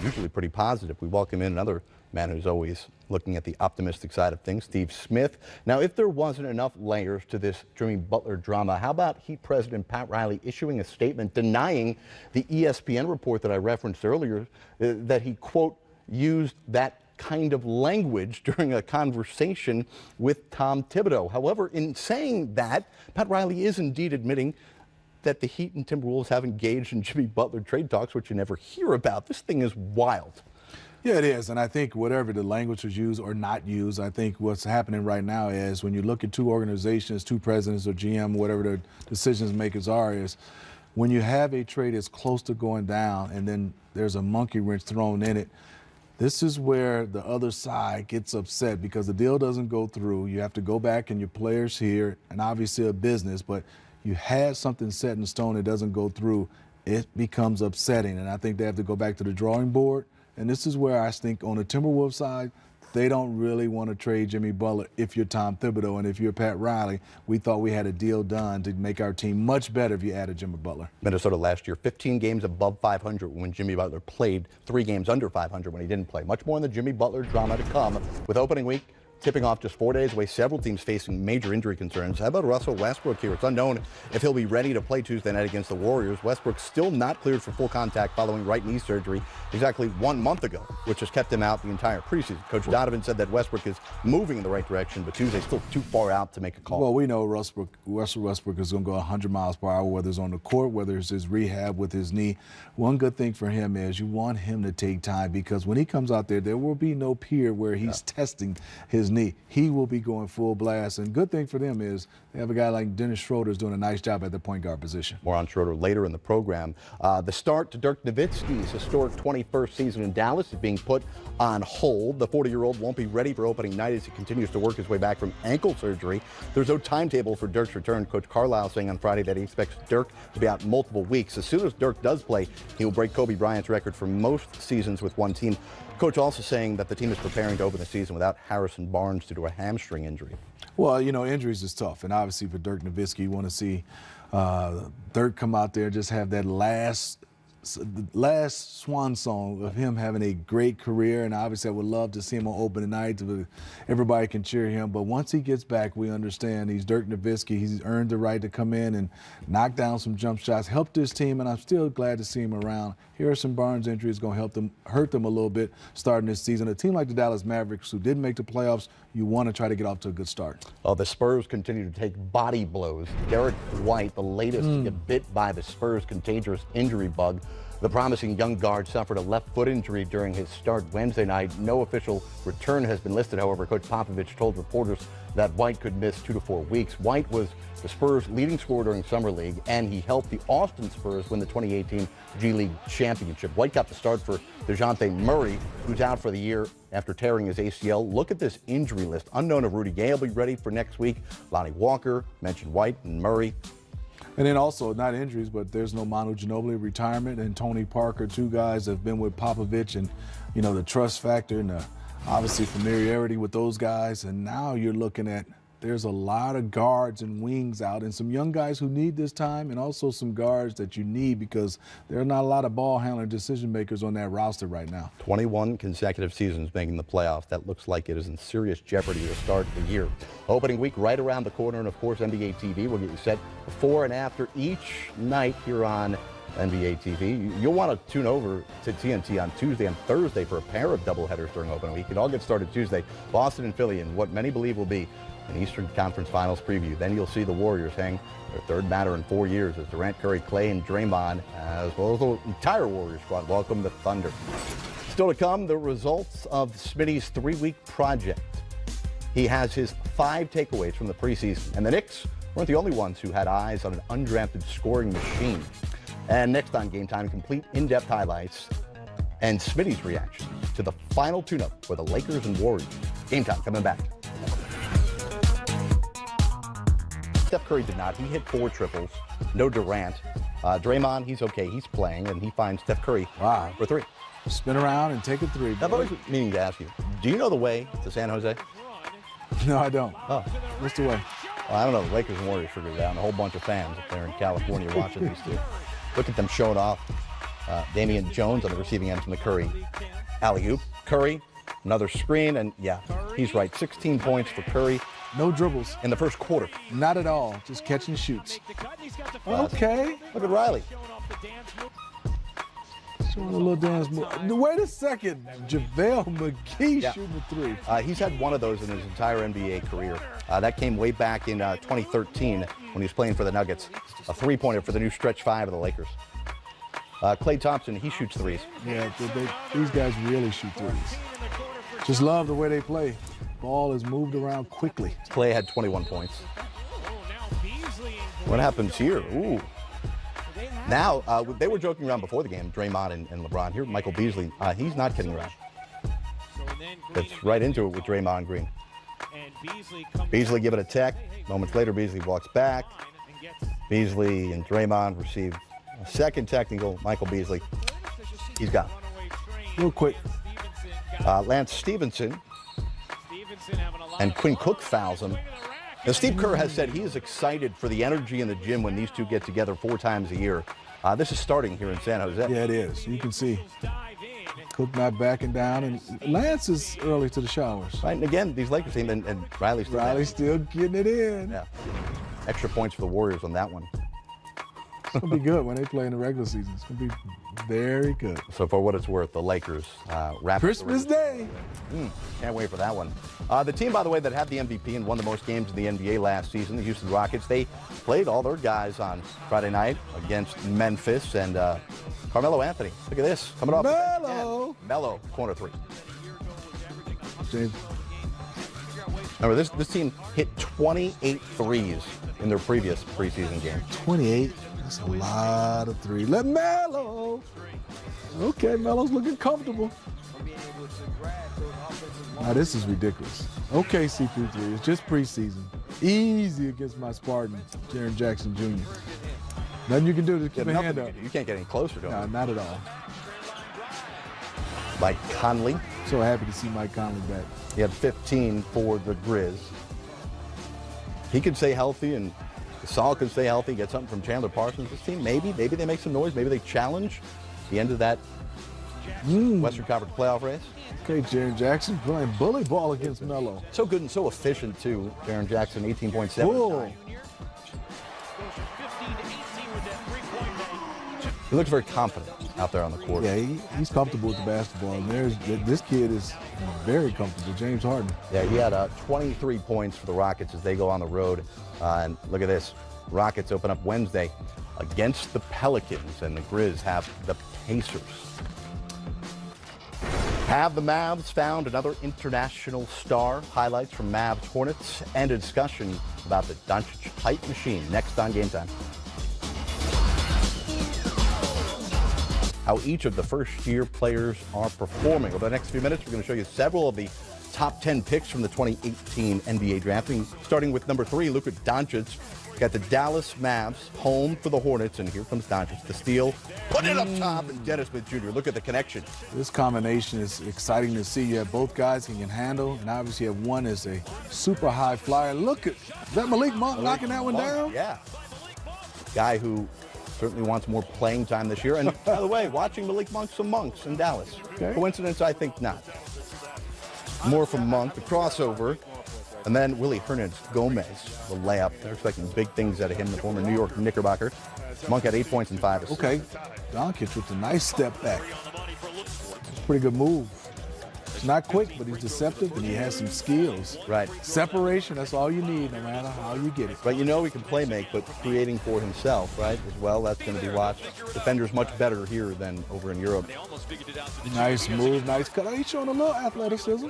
usually pretty positive. We welcome in another man who's always looking at the optimistic side of things, Steve Smith. Now, if there wasn't enough layers to this Jimmy Butler drama, how about Heat President Pat Riley issuing a statement denying the ESPN report that I referenced earlier, that he, quote, used that kind of language during a conversation with Tom Thibodeau. However, in saying that, Pat Riley is indeed admitting that the Heat and Timberwolves have engaged in Jimmy Butler trade talks, which you never hear about. This thing is wild. Yeah, it is. And I think whatever the language was used or not used, I think what's happening right now is when you look at two organizations, two presidents or GM, whatever the decisions makers are, is when you have a trade that's close to going down and then there's a monkey wrench thrown in it, this is where the other side gets upset because the deal doesn't go through. You have to go back and your players here, and obviously a business, but you had something set in stone that doesn't go through, it becomes upsetting. And I think they have to go back to the drawing board. And this is where I think on the Timberwolves side, they don't really want to trade Jimmy Butler if you're Tom Thibodeau. And if you're Pat Riley, we thought we had a deal done to make our team much better if you added Jimmy Butler. Minnesota last year, 15 games above 500 when Jimmy Butler played, 3 games under 500 when he didn't play. Much more in the Jimmy Butler drama to come with opening week tipping off just 4 days away, several teams facing major injury concerns. How about Russell Westbrook here? It's unknown if he'll be ready to play Tuesday night against the Warriors. Westbrook still not cleared for full contact following right knee surgery exactly 1 month ago, which has kept him out the entire preseason. Coach Donovan said that Westbrook is moving in the right direction, but Tuesday's still too far out to make a call. Well, we know Russell Westbrook is going to go 100 miles per hour, whether it's on the court, whether it's his rehab with his knee. One good thing for him is you want him to take time because when he comes out there, there will be no period where he's testing his knee. He will be going full blast. And good thing for them is they have a guy like Dennis Schroeder's doing a nice job at the point guard position. More on Schroeder later in the program. The start to Dirk Nowitzki's historic 21st season in Dallas is being put on hold. The 40-year-old won't be ready for opening night as he continues to work his way back from ankle surgery. There's no timetable for Dirk's return. Coach Carlisle saying on Friday that he expects Dirk to be out multiple weeks. As soon as Dirk does play, he will break Kobe Bryant's record for most seasons with one team. Coach also saying that the team is preparing to open the season without Harrison Barnes due to a hamstring injury. Well, you know, injuries is tough, and obviously for Dirk Nowitzki, you want to see Dirk come out there and just have that last swan song of him having a great career, and obviously I would love to see him on opening night. Everybody can cheer him, but once he gets back, we understand he's Dirk Nowitzki. He's earned the right to come in and knock down some jump shots, help this team, and I'm still glad to see him around. Harrison Barnes' injury is going to hurt them a little bit starting this season. A team like the Dallas Mavericks, who didn't make the playoffs, you want to try to get off to a good start. Well, the Spurs continue to take body blows. Derek White, the latest to get bit by the Spurs' contagious injury bug. The promising young guard suffered a left foot injury during his start Wednesday night. No official return has been listed. However, Coach Popovich told reporters that White could miss 2 to 4 weeks. White was the Spurs' leading scorer during Summer League, and he helped the Austin Spurs win the 2018 G League Championship. White got the start for DeJounte Murray, who's out for the year after tearing his ACL. Look at this injury list. Unknown if Rudy Gay will be ready for next week. Lonnie Walker, mentioned White and Murray. And then also, not injuries, but there's no Manu Ginobili retirement, and Tony Parker, 2 guys that have been with Popovich, and, you know, the trust factor and the, obviously, familiarity with those guys. And now you're looking at there's a lot of guards and wings out and some young guys who need this time, and also some guards that you need because there are not a lot of ball handler decision makers on that roster right now. 21 consecutive seasons making the playoffs. That looks like it is in serious jeopardy to start the year. Opening week right around the corner, and of course NBA TV will get you set before and after each night here on NBA TV. You'll want to tune over to TNT on Tuesday and Thursday for a pair of doubleheaders during opening week. It all gets started Tuesday. Boston and Philly in what many believe will be an Eastern Conference Finals preview. Then you'll see the Warriors hang their 3rd banner in 4 years as Durant, Curry, Clay, and Draymond, as well as the entire Warriors squad, welcome the Thunder. Still to come, the results of Smitty's 3-week project. He has his 5 takeaways from the preseason, and the Knicks weren't the only ones who had eyes on an undrafted scoring machine. And next on Game Time, complete in-depth highlights and Smitty's reaction to the final tune-up for the Lakers and Warriors. Game Time coming back. Steph Curry did not. He hit 4 triples. No Durant. Draymond, he's okay. He's playing, and he finds Steph Curry for 3. Spin around and take a 3. I've always meaning to ask you, do you know the way to San Jose? No, I don't. Oh. What's the way? Well, I don't know. The Lakers and Warriors figured it out, and a whole bunch of fans up there in California watching these two. Look at them showing off Damian Jones on the receiving end from the Curry alley-oop. Curry, another screen, and yeah, he's right. 16 points for Curry. No dribbles. In the first quarter. Not at all. Just catch and shoots. Okay. Look at Riley. Showing a little dance move. Wait a second. JaVale McGee shooting a three. He's had one of those in his entire NBA career. That came way back in 2013 when he was playing for the Nuggets. A three-pointer for the new stretch five of the Lakers. Klay Thompson, he shoots threes. Yeah, these guys really shoot threes. Just love the way they play. Ball is moved around quickly. Klay had 21 points. What happens here? Ooh. Now, they were joking around before the game, Draymond and LeBron. Here, Michael Beasley, he's not kidding around. Gets right into it with Draymond Green. Beasley give it a tech. Moments later, Beasley walks back. Beasley and Draymond receive a second technical. Michael Beasley, he's gone. Real quick. Lance Stevenson and Quinn Cook fouls him. Now, Steve Kerr has said he is excited for the energy in the gym when these two get together 4 times a year. This is starting here in San Jose. Yeah, it is. You can see Cook not backing down, and Lance is early to the showers. Right, and again, these Lakers team, and Riley's still getting it in. Yeah. Extra points for the Warriors on that one. It's going to be good when they play in the regular season. It's going to be very good. So for what it's worth, the Lakers wrap Christmas Day. Can't wait for that one. The team, by the way, that had the MVP and won the most games in the NBA last season, the Houston Rockets, they played all their guys on Friday night against Memphis, and Carmelo Anthony. Look at this. Coming off. Melo, corner three. James. Remember, this team hit 28 threes in their previous preseason game. 28? That's a lot of threes. Let Melo. Okay, Melo's looking comfortable. Now, this is ridiculous. Okay, CP3, it's just preseason. Easy against my Spartan, Jaren Jackson Jr. Nothing you can do to keep a hand up. You can't get any closer to him. No, not at all. Mike Conley. So happy to see Mike Conley back. He had 15 for the Grizz. He could stay healthy, and Saul could stay healthy, get something from Chandler Parsons. This team, maybe they make some noise. Maybe they challenge the end of that Western Conference playoff race. Okay, Jaren Jackson playing bully ball against Melo. So good and so efficient, too. Jaren Jackson, 18.7. Cool. He looks very confident out there on the court. Yeah, he's comfortable with the basketball. And this kid is very comfortable, James Harden. Yeah, he had 23 points for the Rockets as they go on the road. And look at this. Rockets open up Wednesday against the Pelicans, and the Grizz have the Pacers. Have the Mavs found another international star? Highlights from Mavs Hornets and a discussion about the Doncic hype machine next on Game Time. How each of the first-year players are performing. Over the next few minutes, we're going to show you several of the top 10 picks from the 2018 NBA draft. Starting with number 3, Luka Doncic. Got the Dallas Mavs home for the Hornets, and here comes Doncic. The steal, put it up top, and Dennis Smith Jr. Look at the connection. This combination is exciting to see. You have both guys he can handle, and obviously you have one is a super high flyer. Look at that Malik Monk knocking that one down. Yeah. Guy who certainly wants more playing time this year. And by the way, watching Malik Monk some Monks in Dallas. Okay. Coincidence? I think not. More from Monk, the crossover. And then Willie Hernandez-Gomez, the layup. They're expecting big things out of him, the former New York Knickerbocker. Monk had 8 points and 5 assists. Okay. Doncic with a nice step back. It's a pretty good move. It's not quick, but he's deceptive, and he has some skills. Right. Separation, that's all you need, no matter how you get it. But you know he can play make, but creating for himself, right, as well, that's going to be watched. Defenders much better here than over in Europe. Nice move, nice cut. He's showing a little athleticism.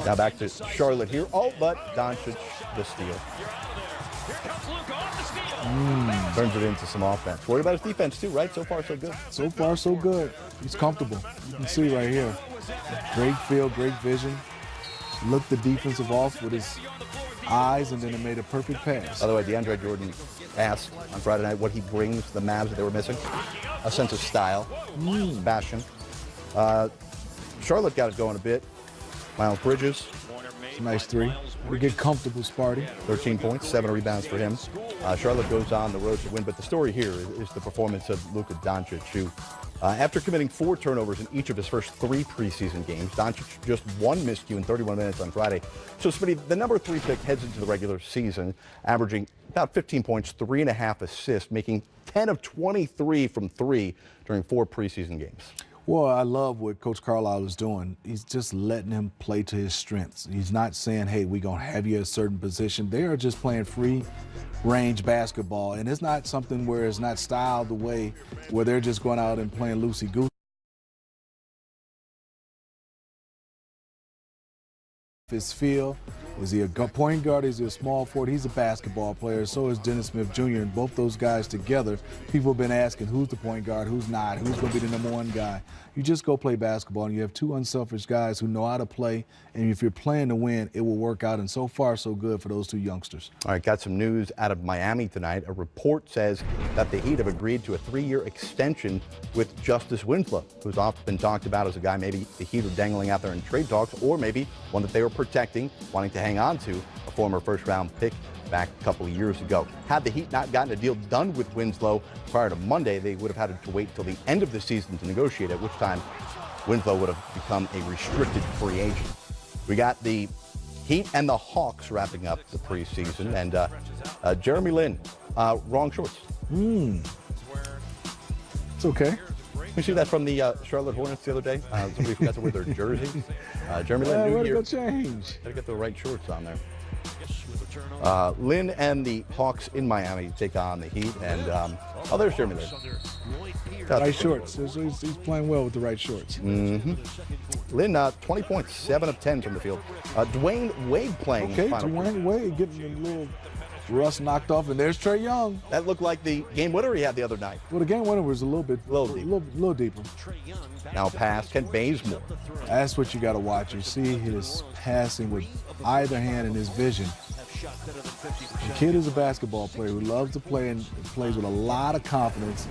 Now back to Charlotte here. Oh, but Doncic, the steal. Turns it into some offense. Worried about his defense too, right? So far, so good. So far, so good. He's comfortable. You can see right here. Great feel, great vision. Looked the defensive off with his eyes, and then it made a perfect pass. By the way, DeAndre Jordan asked on Friday night what he brings to the Mavs that they were missing. A sense of style, fashion. Charlotte got it going a bit. Miles Bridges, Nice three. We get comfortable, Sparty. 13 points, 7 rebounds for him. Charlotte goes on the road to win, but the story here is the performance of Luka Doncic, who, after committing 4 turnovers in each of his first 3 preseason games, Doncic just 1 miscue in 31 minutes on Friday. So, Smitty, the number 3 pick heads into the regular season, averaging about 15 points, 3.5 assists, making 10 of 23 from 3 during 4 preseason games. Well, I love what Coach Carlisle is doing. He's just letting him play to his strengths. He's not saying, hey, we're going to have you at a certain position. They are just playing free range basketball. And it's not something where it's not styled the way where they're just going out and playing loosey-goosey. His feel. Is he a point guard? Is he a small forward? He's a basketball player. So is Dennis Smith Jr. And both those guys together, people have been asking who's the point guard, who's not, who's going to be the number 1 guy. You just go play basketball, and you have 2 unselfish guys who know how to play. And if you're playing to win, it will work out. And so far, so good for those 2 youngsters. All right, got some news out of Miami tonight. A report says that the Heat have agreed to a 3-year extension with Justice Winslow, who's often been talked about as a guy maybe the Heat are dangling out there in trade talks, or maybe one that they were protecting, wanting to hang on to, a former first-round pick back a couple of years ago. Had the Heat not gotten a deal done with Winslow prior to Monday, they would have had to wait till the end of the season to negotiate, at which time Winslow would have become a restricted free agent. We got the Heat and the Hawks wrapping up the preseason, and Jeremy Lin, wrong shorts. It's okay. You see that from the Charlotte Hornets the other day? Somebody forgot to wear their jersey. Jeremy Lin, new year. Go change. Gotta get the right shorts on there. Lin and the Hawks in Miami take on the Heat, and there's Jeremy Lin. Right shorts. He's playing well with the right shorts. Lin, 20 points, 7 of 10 from the field. Dwayne Wade playing. Okay, Dwayne Wade getting a little rust knocked off, and there's Trae Young. That looked like the game winner he had the other night. Well, the game winner was a little deeper. Now pass, Kent Bazemore. That's what you got to watch. You see his passing with either hand and his vision. The kid is a basketball player who loves to play and plays with a lot of confidence.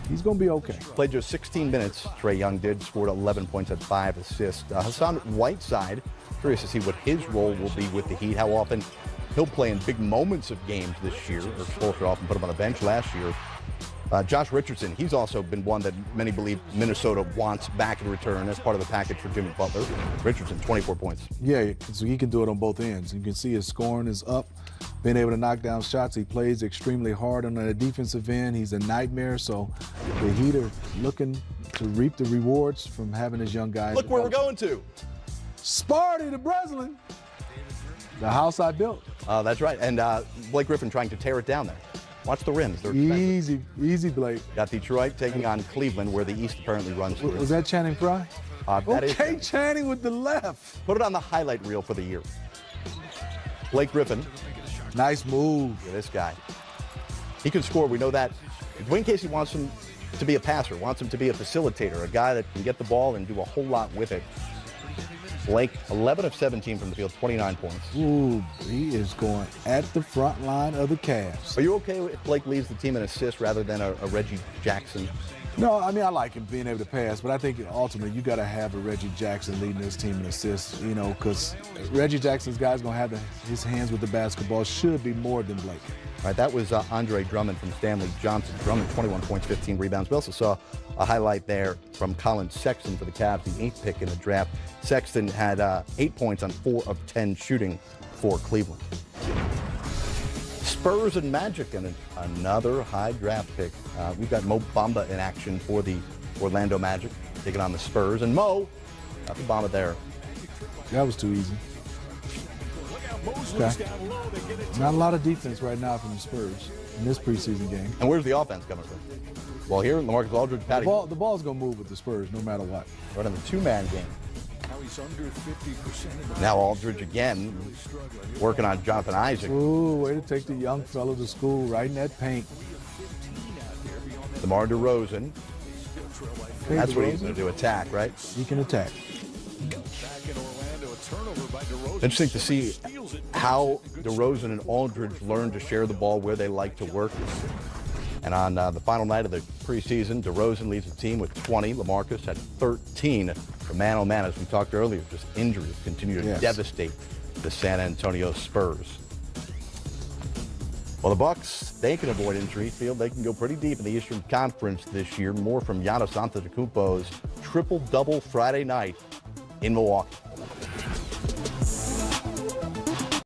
He's going to be okay. Played just 16 minutes, Trae Young did, scored 11 points, had 5 assists. Hassan Whiteside, curious to see what his role will be with the Heat, how often he'll play in big moments of games this year. Or Spoelstra often put him on the bench last year. Josh Richardson, he's also been one that many believe Minnesota wants back in return as part of the package for Jimmy Butler. Richardson, 24 points. Yeah, so he can do it on both ends. You can see his scoring is up, being able to knock down shots. He plays extremely hard on the defensive end. He's a nightmare, so the Heat are looking to reap the rewards from having his young guys. Look where we're going to. Sparty, the Breslin. The house I built. That's right, and Blake Griffin trying to tear it down there. Watch the rims. They're expensive. Easy, Blake. Got Detroit taking on Cleveland, where the East apparently runs through. Was that Channing Frye? That okay, is Channing with the left. Put it on the highlight reel for the year. Blake Griffin. Nice move. Yeah, this guy. He can score, we know that. Dwayne Casey wants him to be a passer, wants him to be a facilitator, a guy that can get the ball and do a whole lot with it. Blake, 11 of 17 from the field, 29 points. Ooh, he is going at the front line of the Cavs. Are you okay if Blake leads the team in assists rather than a Reggie Jackson? No, I mean, I like him being able to pass, but I think ultimately you got to have a Reggie Jackson leading this team in assists, because Reggie Jackson's guy's going to have his hands with the basketball, should be more than Blake. All right, that was Andre Drummond from Stanley Johnson. Drummond, 21 points, 15 rebounds. We also saw a highlight there from Colin Sexton for the Cavs, the 8th pick in the draft. Sexton had 8 points on 4 of 10 shooting for Cleveland. Spurs and Magic and another high draft pick. We've got Mo Bamba in action for the Orlando Magic, taking on the Spurs. And Mo, got the Bamba there. That was too easy. Okay. Not a lot of defense right now from the Spurs in this preseason game. And where's the offense coming from? Well, here, LaMarcus Aldridge, Patty. The ball's going to move with the Spurs no matter what. Right on the 2-man game. Now he's under 50%. Now Aldridge again, working on Jonathan Isaac. Ooh, way to take the young fellow to school right in that paint. DeMar DeRozan. That's what he's going to do, attack, right? He can attack. Interesting to see how DeRozan and Aldridge learn to share the ball where they like to work. And on the final night of the preseason, DeRozan leads the team with 20. LaMarcus had 13. The man-on-man, as we talked earlier, just injuries continue to devastate the San Antonio Spurs. Well, the Bucks, they can avoid injury. Feel they can go pretty deep in the Eastern Conference this year. More from Giannis Antetokounmpo's triple-double Friday night in Milwaukee.